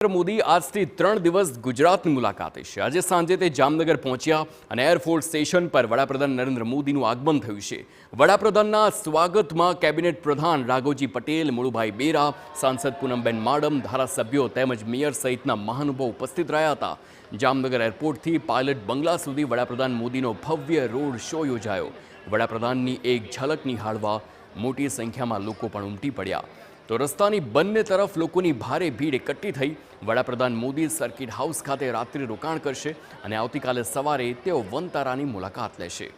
નરેન્દ્ર મોદી આજથી 3 દિવસ ગુજરાતની મુલાકાતે છે। આજે સાંજે તે જામનગર પહોંચ્યા અને એરફોર્સ સ્ટેશન પર વડાપ્રધાન નરેન્દ્ર મોદીનું આગમન થયું છે। વડાપ્રધાનના સ્વાગતમાં કેબિનેટ પ્રધાન રાઘવજી પટેલ, મુળુભાઈ બેરા, સાંસદ પૂનમબેન માડમ, ધારાસભ્યો તેમજ મેયર સહિતના મહાનુભાવો ઉપસ્થિત રહ્યા હતા। જામનગર એરપોર્ટથી પાયલટ બંગલા સુધી વડાપ્રધાન મોદીનો ભવ્ય રોડ શો યોજાયો। વડાપ્રધાનની એક ઝલક નિહાળવા મોટી સંખ્યામાં લોકો પણ ઉમટી પડ્યા તો રસ્તાની બંને તરફ લોકોની ભારે ભીડ એકઠી થઈ। વડાપ્રધાન મોદી સર્કિટ હાઉસ ખાતે રાત્રિ રોકાણ કરશે અને આવતીકાલે સવારે તેઓ વનતારાની મુલાકાત લેશે।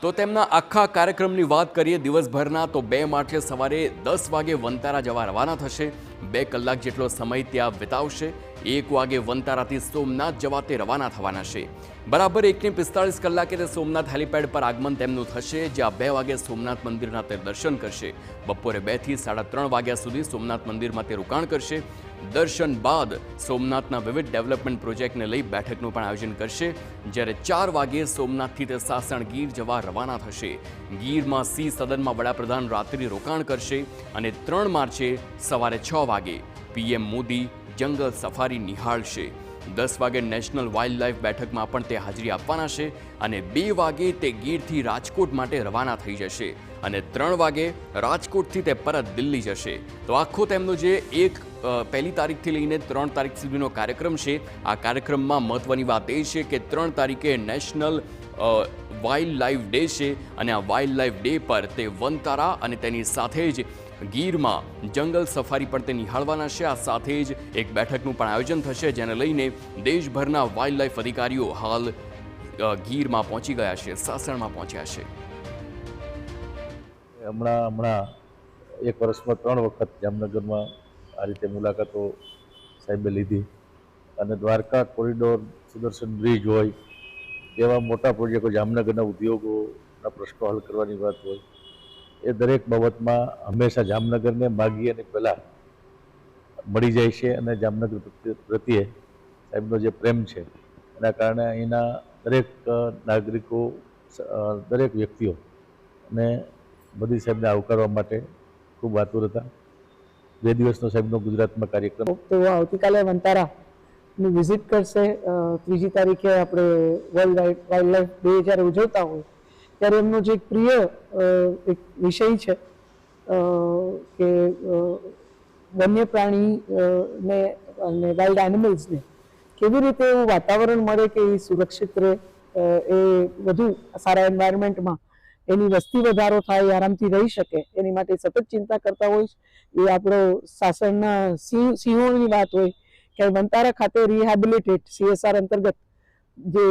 તો તેમના આખા કાર્યક્રમની વાત કરીએ દિવસભરના તો 2 માર્ચે સવારે 10 વાગે વનતારા જવા રવાના થશે। 2 કલાક જેટલો સમય ત્યાં વિતાવશે। 1 વાગે વનતારાથી સોમનાથ જવા તે રવાના થવાના છે। બરાબર 1:45 કલાકે તે સોમનાથ હેલિપેડ પર આગમન તેમનું થશે, જ્યાં 2 વાગે સોમનાથ મંદિરના તે દર્શન કરશે। બપોરે 2 થી 3:30 વાગ્યા સુધી સોમનાથ મંદિરમાં તે રોકાણ કરશે। દર્શન બાદ સોમનાથના વિવિધ ડેવલપમેન્ટ પ્રોજેક્ટને લઈ બેઠકનું પણ આયોજન કરશે, જ્યારે 4 વાગે સોમનાથથી તે સાસણ ગીર જવા રવાના થશે। ગીરમાં સિંહ સદનમાં વડાપ્રધાન રાત્રિ રોકાણ કરશે અને 3 માર્ચે સવારે 6 વાગે પીએમ મોદી જંગલ સફારી નિહાળશે। 10 વાગે નેશનલ વાઇલ્ડ લાઇફ બેઠકમાં પણ તે હાજરી આપવાના છે અને 2 વાગે તે ગીરથી રાજકોટ માટે રવાના થઈ જશે અને 3 વાગે રાજકોટથી તે પરત દિલ્હી જશે। તો આખો તેમનો જે 1 તારીખથી લઈને 3 તારીખ સુધીનો કાર્યક્રમ છે, આ કાર્યક્રમમાં મહત્વની વાત એ છે કે 3 તારીખે નેશનલ વાઇલ્ડ લાઇફ ડે છે અને આ વાઇલ્ડ લાઇફ ડે પર તે વનતારા અને તેની સાથે જ ગીરમાં જંગલ સફારી પણ તે નિહાળવાના છે। આ સાથે જ એક બેઠકનું પણ આયોજન થશે, જેને લઈને દેશભરના વાઇલ્ડ લાઇફ અધિકારીઓ હાલ ગીરમાં પહોંચી ગયા છે, સાસણમાં પહોંચ્યા છે। હમણાં 1 વર્ષમાં 3 વખત જામનગરમાં આ રીતે મુલાકાતો સાહેબે લીધી અને દ્વારકા કોરિડોર, સુદર્શન બ્રિજ હોય, એવા મોટા પ્રોજેક્ટો, જામનગરના ઉદ્યોગોના પ્રશ્નો હલ કરવાની વાત હોય, એ દરેક બાબતમાં હંમેશા જામનગરને માગી અને પહેલાં મળી જાય છે અને જામનગર પ્રત્યે સાહેબનો જે પ્રેમ છે એના કારણે અહીંના દરેક નાગરિકો, દરેક વ્યક્તિઓ અને મોદી સાહેબને આવકારવા માટે ખૂબ આતુર હતા। 2 દિવસનો સાહેબનો ગુજરાતમાં કાર્યક્રમ, તો આવતીકાલે વનતારાની વિઝિટ કરશે। 3જી તારીખે આપણે વર્લ્ડ વાઇલ્ડ લાઇફ ડે જ્યારે ઉજવતા હોય ત્યારે એમનો જે પ્રિય એક વિષય છે કે વન્ય પ્રાણી ને અને વાઇલ્ડ એનિમલ્સને કેવી રીતે એવું વાતાવરણ મળે કે એ સુરક્ષિત રહે, એ વધુ સારા એન્વાયરમેન્ટમાં એની વસ્તી વધારો થાય, આરામથી રહી શકે, એની માટે સતત ચિંતા કરતા હોય। એ આપણો સાસણના સિંહોની વાત હોય કે વનતારા ખાતે રિહેબિલિટેટ CSR અંતર્ગત જે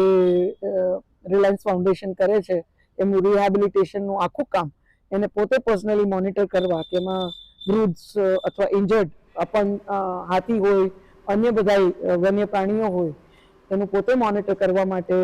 રિલાયન્સ ફાઉન્ડેશન કરે છે, એમનું રિહેબિલિટેશનનું આખું કામ એને પોતે પર્સનલી મોનિટર કરવા, કે એમાં વૃદ્ધ અથવા ઇન્જર્ડ અપંગ હાથી હોય, અન્ય બધા વન્ય પ્રાણીઓ હોય, એનું પોતે મોનિટર કરવા માટે